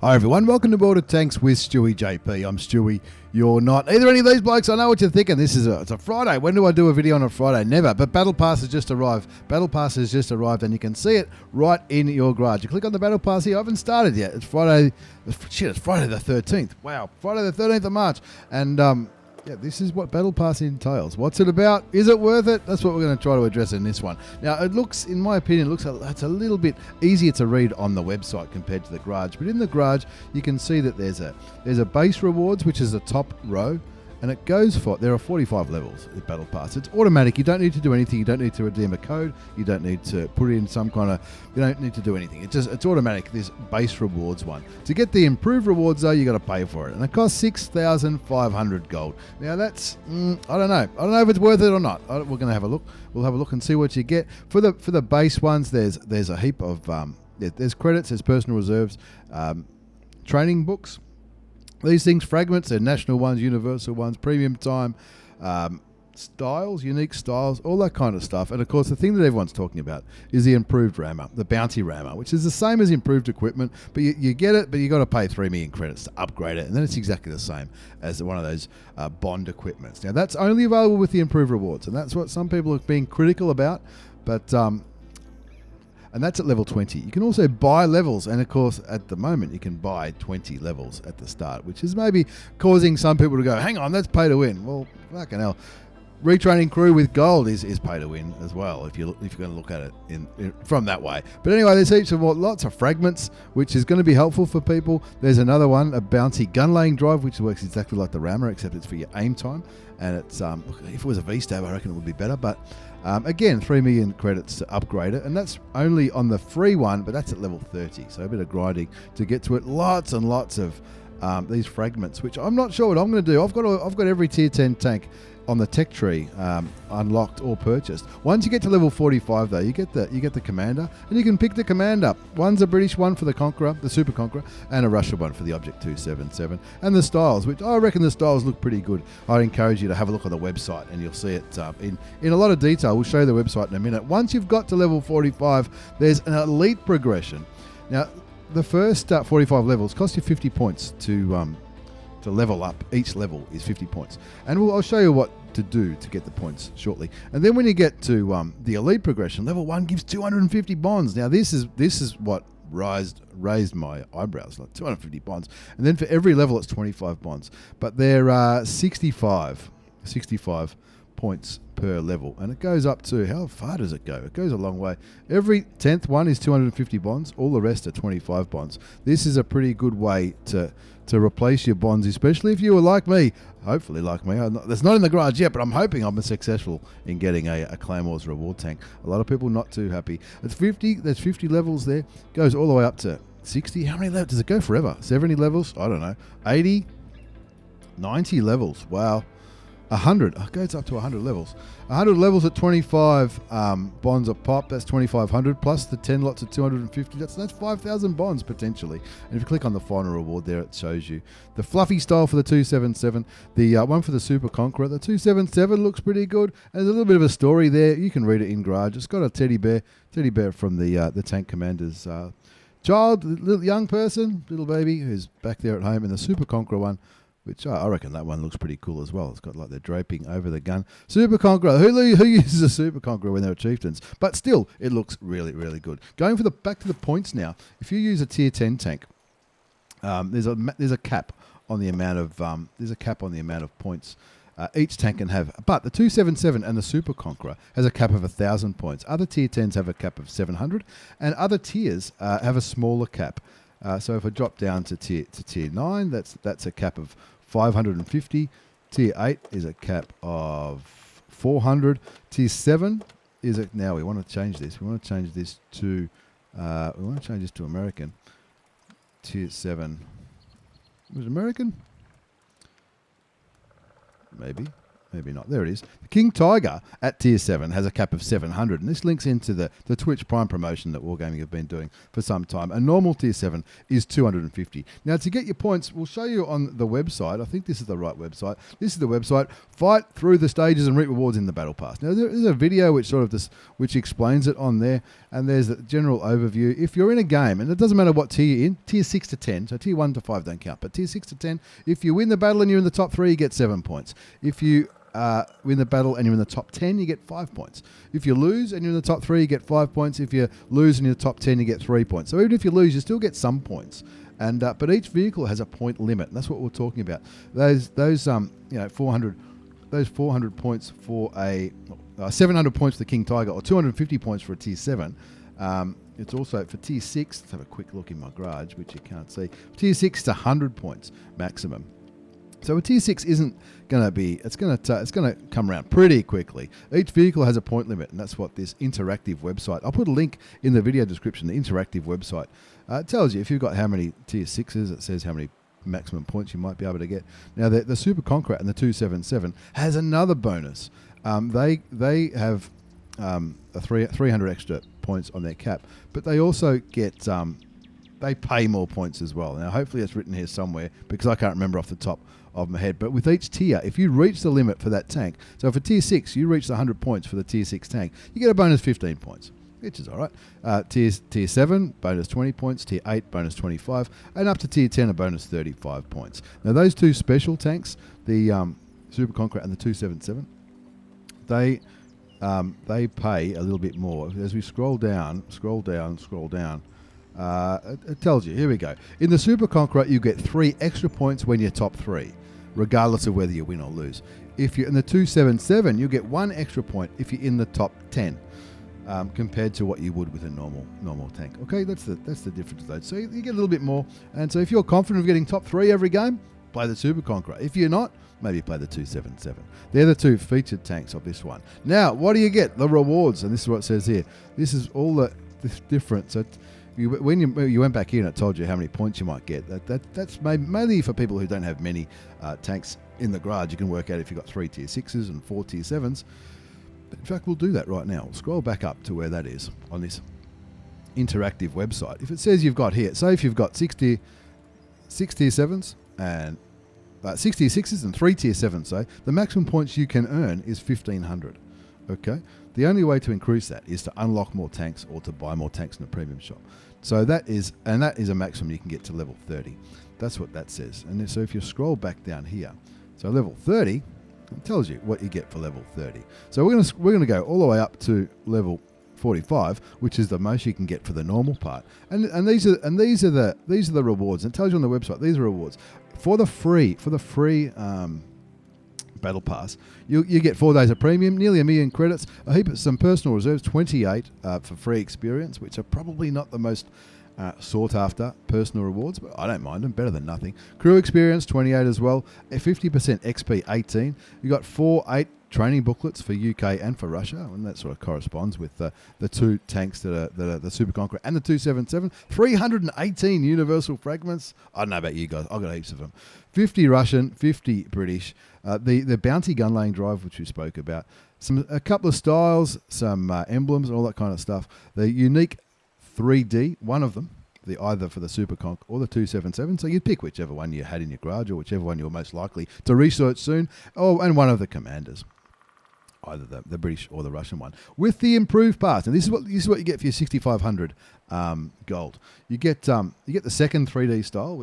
Hi everyone, welcome to Border Tanks with stewiejp. I'm Stewie, you're not. Either any of these blokes, I know what you're thinking. It's a Friday. When do I do a video on a Friday? Never. But Battle Pass has just arrived. Battle Pass has just arrived and you can see it right in your garage. You click on the Battle Pass here. I haven't started yet. It's Friday. It's Friday the 13th. Wow. Friday the 13th of March. And yeah, this is what Battle Pass entails. What's it about? Is it worth it? That's what we're going to try to address in this one. Now, it looks, in my opinion, it's a little bit easier to read on the website compared to the garage. But in the garage, you can see that there's a base rewards, which is the top row, and it goes for, there are 45 levels in Battle Pass. It's automatic. You don't need to do anything. You don't need to redeem a code. You don't need to put in some kind of, you don't need to do anything. It's automatic, this base rewards one. To get the improved rewards though, you got to pay for it. And it costs 6,500 gold. Now that's, I don't know. I don't know if it's worth it or not. We're going to have a look. We'll have a look and see what you get. For the base ones, there's a heap of, there's credits, there's personal reserves, training books. These things, fragments, they're national ones, universal ones, premium time, styles, unique styles, all that kind of stuff. And of course, the thing that everyone's talking about is the improved rammer, the bounty rammer, which is the same as improved equipment, but you get it, but you got to pay 3 million credits to upgrade it. And then it's exactly the same as one of those bond equipments. Now, that's only available with the improved rewards. And that's what some people are being critical about. But, and that's at level 20. You can also buy levels, and of course, at the moment, you can buy 20 levels at the start, which is maybe causing some people to go, hang on, that's pay to win. Well, fucking hell. Retraining crew with gold is pay to win as well, if you're going to look at it from that way. But anyway, there's heaps of lots of fragments, which is going to be helpful for people. There's another one, a bounty gun laying drive, which works exactly like the rammer, except it's for your aim time. And it's if it was a V-stab, I reckon it would be better. But again, 3 million credits to upgrade it, and that's only on the free one, but that's at level 30. So a bit of grinding to get to it. Lots and lots of these fragments, which I'm not sure what I'm going to do. I've got every tier 10 tank on the tech tree unlocked or purchased. Once you get to level 45 though, you get the commander, and you can pick the commander. One's a British one for the Conqueror, the Super Conqueror, and a Russian one for the Object 277. And the styles, which I reckon the styles look pretty good. I'd encourage you to have a look on the website and you'll see it in a lot of detail. We'll show you the website in a minute. Once you've got to level 45, there's an elite progression. Now, the first 45 levels cost you 50 points to level up. Each level is 50 points. And I'll show you what to do to get the points shortly. And then when you get to the elite progression, level 1 gives 250 bonds. Now this is what raised my eyebrows, like 250 bonds. And then for every level it's 25 bonds. But there are 65 points per level, and it goes up to, how far does it go? It goes a long way. Every 10th one is 250 bonds, all the rest are 25 bonds. This is a pretty good way to replace your bonds, especially if you were like me, hopefully like me. That's not in the garage yet, but I'm hoping I'm successful in getting a Claymore's reward tank. A lot of people not too happy. It's 50, there's 50 levels there, goes all the way up to 60. How many levels? Does it go forever? 70 levels? I don't know. 80, 90 levels. Wow. 100. It goes up to 100 levels. 100 levels at 25 bonds a pop. That's 2,500 plus the 10 lots of 250. That's 5,000 bonds potentially. And if you click on the final reward there, it shows you the fluffy style for the 277. The one for the Super Conqueror. The 277 looks pretty good. And there's a little bit of a story there. You can read it in garage. It's got a teddy bear from the tank commander's child, little young person, little baby who's back there at home. And the Super Conqueror one, which I reckon that one looks pretty cool as well. It's got like the draping over the gun. Super Conqueror. Who uses a Super Conqueror when they're chieftains? But still, it looks really, really good. Going for back to the points now. If you use a tier 10 tank, there's a cap on the amount of points each tank can have. But the 277 and the Super Conqueror has a cap of 1,000 points. Other tier 10s have a cap of 700, and other tiers have a smaller cap. So if I drop down to tier 9, that's a cap of 550. Tier 8 is a cap of 400. Tier 7 is now we want to change this. We want to change this to American. Tier 7 was it American? Maybe. Maybe not. There it is. The King Tiger at tier 7 has a cap of 700, and this links into the Twitch Prime promotion that Wargaming have been doing for some time. A normal tier 7 is 250. Now, to get your points, we'll show you on the website. I think this is the right website. This is the website. Fight through the stages and reap rewards in the Battle Pass. Now, there is a video which explains it on there, and there's a general overview. If you're in a game, and it doesn't matter what tier you're in, tier 6 to 10, so tier 1 to 5 don't count, but tier 6 to 10, if you win the battle and you're in the top 3, you get 7 points. If you win the battle and you're in the top 10, you get 5 points. If you lose and you're in the top 3, you get 5 points. If you lose and you're in the top 10, you get 3 points. So even if you lose, you still get some points. And but each vehicle has a point limit, and that's what we're talking about. Those 400 points for a 700 points for the King Tiger, or 250 points for a tier 7. It's also for tier 6. Let's have a quick look in my garage, which you can't see. Tier 6 is 100 points maximum. So a tier 6 isn't going to be, it's going to come around pretty quickly. Each vehicle has a point limit, and that's what this interactive website, I'll put a link in the video description, the interactive website. It tells you if you've got how many tier 6s, it says how many maximum points you might be able to get. Now, the Super Conqueror and the 277 has another bonus. They have 300 extra points on their cap, but they also get, they pay more points as well. Now, hopefully it's written here somewhere, because I can't remember off the top of my head. But with each tier, if you reach the limit for that tank, so for tier 6, you reach the 100 points for the tier 6 tank, you get a bonus 15 points, which is all right. Tier 7, bonus 20 points. Tier 8, bonus 25. And up to tier 10, a bonus 35 points. Now, those two special tanks, the Super Conqueror and the 277, they pay a little bit more. As we scroll down, it tells you. Here we go. In the Super Conqueror, you get 3 extra points when you're top 3, regardless of whether you win or lose. If you're in the 277, you get 1 extra point if you're in the top 10, compared to what you would with a normal tank. Okay, that's the difference of those. So you get a little bit more. And so if you're confident of getting top 3 every game, play the Super Conqueror. If you're not, maybe play the 277. They're the 2 featured tanks of this one. Now, what do you get? The rewards, and this is what it says here. This is all the difference. So when you went back in, it told you how many points you might get. That's mainly for people who don't have many tanks in the garage. You can work out if you've got 3 tier 6s and 4 tier 7s. In fact, we'll do that right now. We'll scroll back up to where that is on this interactive website. If it says you've got here, say if you've got 6 tier 7s and 6 tier 6s and 3 tier 7s, say, the maximum points you can earn is 1,500. Okay? The only way to increase that is to unlock more tanks or to buy more tanks in the premium shop. So that is a maximum you can get to level 30. That's what that says. And so if you scroll back down here, so level 30, it tells you what you get for level 30. So we're going to go all the way up to level 45, which is the most you can get for the normal part. And these are the rewards. And it tells you on the website these are rewards for the free Battle Pass. You get 4 days of premium, nearly 1 million credits, a heap of some personal reserves, 28 for free experience, which are probably not the most sought after personal rewards, but I don't mind them, better than nothing. Crew experience, 28 as well, a 50% XP, 18. You got 8 training booklets for UK and for Russia, and that sort of corresponds with the 2 tanks that are the Super Conqueror and the 277. 318 universal fragments. I don't know about you guys, I've got heaps of them. 50 Russian, 50 British. The bounty gun laying drive, which we spoke about. A couple of styles, some emblems, and all that kind of stuff. The unique 3D, one of them, either for the Super Conch or the 277. So you'd pick whichever one you had in your garage or whichever one you're most likely to research soon. And one of the commanders, either the British or the Russian one, with the improved parts. And this is what you get for your 6,500 gold. You get the second 3D style,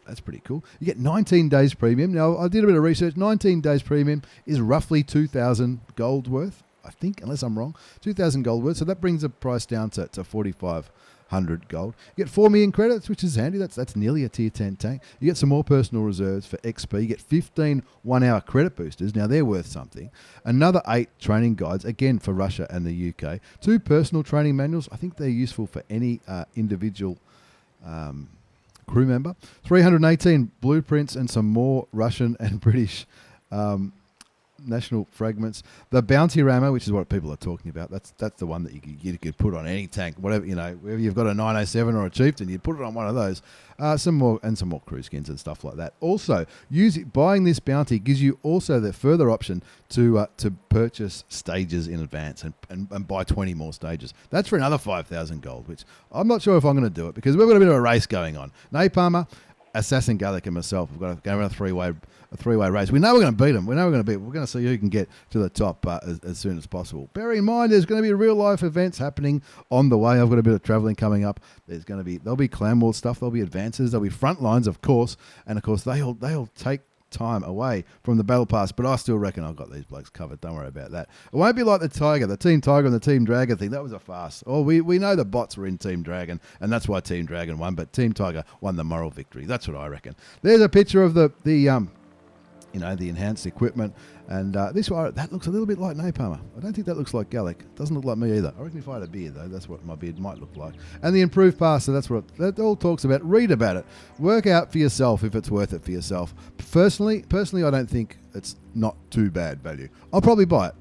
that's pretty cool. You get 19 days premium. Now I did a bit of research. 19 days premium is roughly 2,000 gold worth, I think, unless I'm wrong. 2,000 gold worth. So that brings the price down to 4,500 gold. You get 4 million credits, which is handy. That's nearly a tier 10 tank. You get some more personal reserves for XP. You get 15 1-hour credit boosters. Now they're worth something. Another 8 training guides, again for Russia and the UK. 2 personal training manuals. I think they're useful for any individual crew member. 318 blueprints and some more Russian and British national fragments. The bounty rammer, which is what people are talking about. That's the one that you could put on any tank, whatever, you know, whether you've got a 907 or a Chieftain, you'd put it on one of those. Some more crew skins and stuff like that. Also, buying this bounty gives you also the further option to purchase stages in advance and buy 20 more stages. That's for another 5,000 gold, which I'm not sure if I'm going to do it because we've got a bit of a race going on. Napalmer, Assassin Gallic and myself, we've got to go around a three-way race. We know we're going to beat them. We're going to see who can get to the top as soon as possible. Bear in mind, there's going to be real-life events happening on the way. I've got a bit of travelling coming up. There'll be clan war stuff. There'll be advances. There'll be front lines, of course, and of course they'll take time away from the battle pass, but I still reckon I've got these blokes covered. Don't worry about that. It won't be like the Team Tiger and the Team Dragon thing. That was a farce. Oh, we know the bots were in Team Dragon, and that's why Team Dragon won, but Team Tiger won the moral victory. That's what I reckon. There's a picture of the enhanced equipment, and this one, that looks a little bit like Napalmer. I don't think that looks like Gallic. Doesn't look like me either. I reckon if I had a beard, though, that's what my beard might look like. And the improved pass, so that's what that all talks about. Read about it. Work out for yourself if it's worth it for yourself. Personally, I don't think it's not too bad value. I'll probably buy it.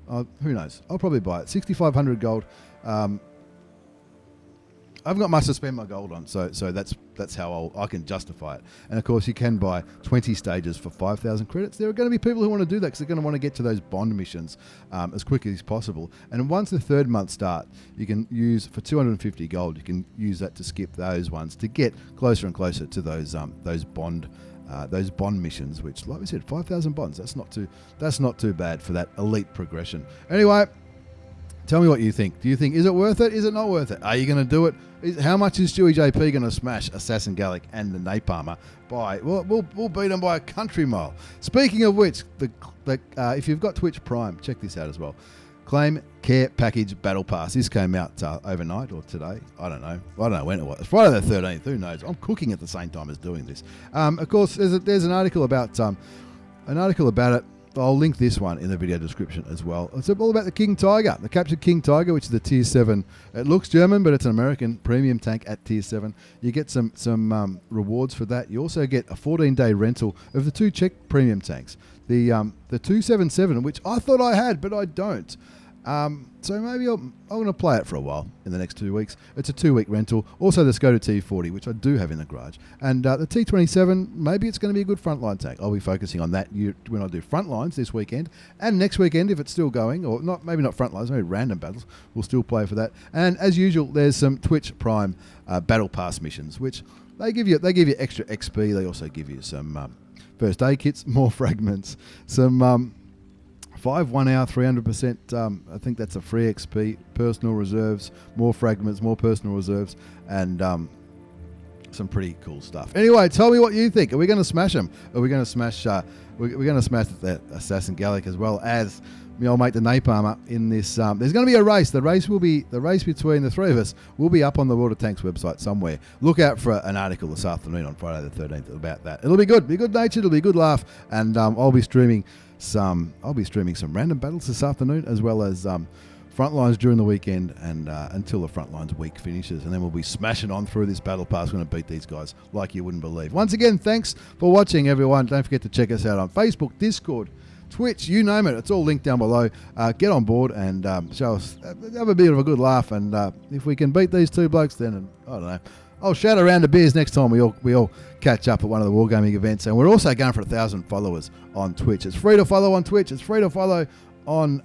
Who knows? I'll probably buy it. 6,500 gold. I haven't got much to spend my gold on, so that's how I can justify it. And of course, you can buy 20 stages for 5,000 credits. There are going to be people who want to do that because they're going to want to get to those bond missions as quickly as possible. And once the third month starts, you can use for 250 gold. You can use that to skip those ones to get closer and closer to those bond missions. Which, like we said, 5,000 bonds. That's not too bad for that elite progression. Anyway. Tell me what you think. Do you think, is it worth it? Is it not worth it? Are you going to do it? How much is stewiejp going to smash Assassin Gallic and the Napalmer by? Well, we'll beat them by a country mile. Speaking of which, if you've got Twitch Prime, check this out as well. Claim Care Package Battle Pass. This came out overnight or today. I don't know when it was. It's Friday the 13th. Who knows? I'm cooking at the same time as doing this. Of course, there's an article about it. I'll link this one in the video description as well. It's all about the King Tiger, the captured King Tiger, which is the Tier 7. It looks German, but it's an American premium tank at Tier 7. You get some rewards for that. You also get a 14-day rental of the 2 Czech premium tanks. The 277, which I thought I had, but I don't. So maybe I'm going to play it for a while in the next 2 weeks. It's a 2-week rental. Also the Skoda T40, which I do have in the garage. And the T27, maybe it's going to be a good frontline tank. I'll be focusing on that when I do frontlines this weekend. And next weekend, if it's still going, or not, maybe not frontlines, maybe random battles, we'll still play for that. And as usual, there's some Twitch Prime Battle Pass missions, which they give you extra XP. They also give you some first aid kits, more fragments, some... 5 1 hour 300%. I think that's a free XP, personal reserves, more fragments, more personal reserves, and some pretty cool stuff. Anyway, tell me what you think. Are we going to smash them? Are we going to smash? We're going to smash the Assassin Gallic as well as my old mate the Napalmer in this. There's going to be a race. The race between the three of us will be up on the World of Tanks website somewhere. Look out for an article this afternoon on Friday the 13th about that. It'll be good. Be good natured. It'll be a good laugh, and I'll be streaming some random battles this afternoon, as well as frontlines during the weekend and until the frontlines week finishes, and then we'll be smashing on through this battle pass. We're going to beat these guys like you wouldn't believe. Once again, thanks for watching, everyone. Don't forget to check us out on Facebook, Discord, Twitch, you name it. It's all linked down below. Get on board and show us, have a bit of a good laugh, and if we can beat these two blokes, then I don't know, I'll shout around the beers next time we all catch up at one of the wargaming events. And we're also going for 1,000 followers on Twitch. It's free to follow on Twitch. It's free to follow on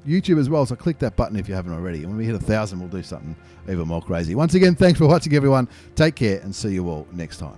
YouTube as well. So click that button if you haven't already. And when we hit 1,000, we'll do something even more crazy. Once again, thanks for watching, everyone. Take care and see you all next time.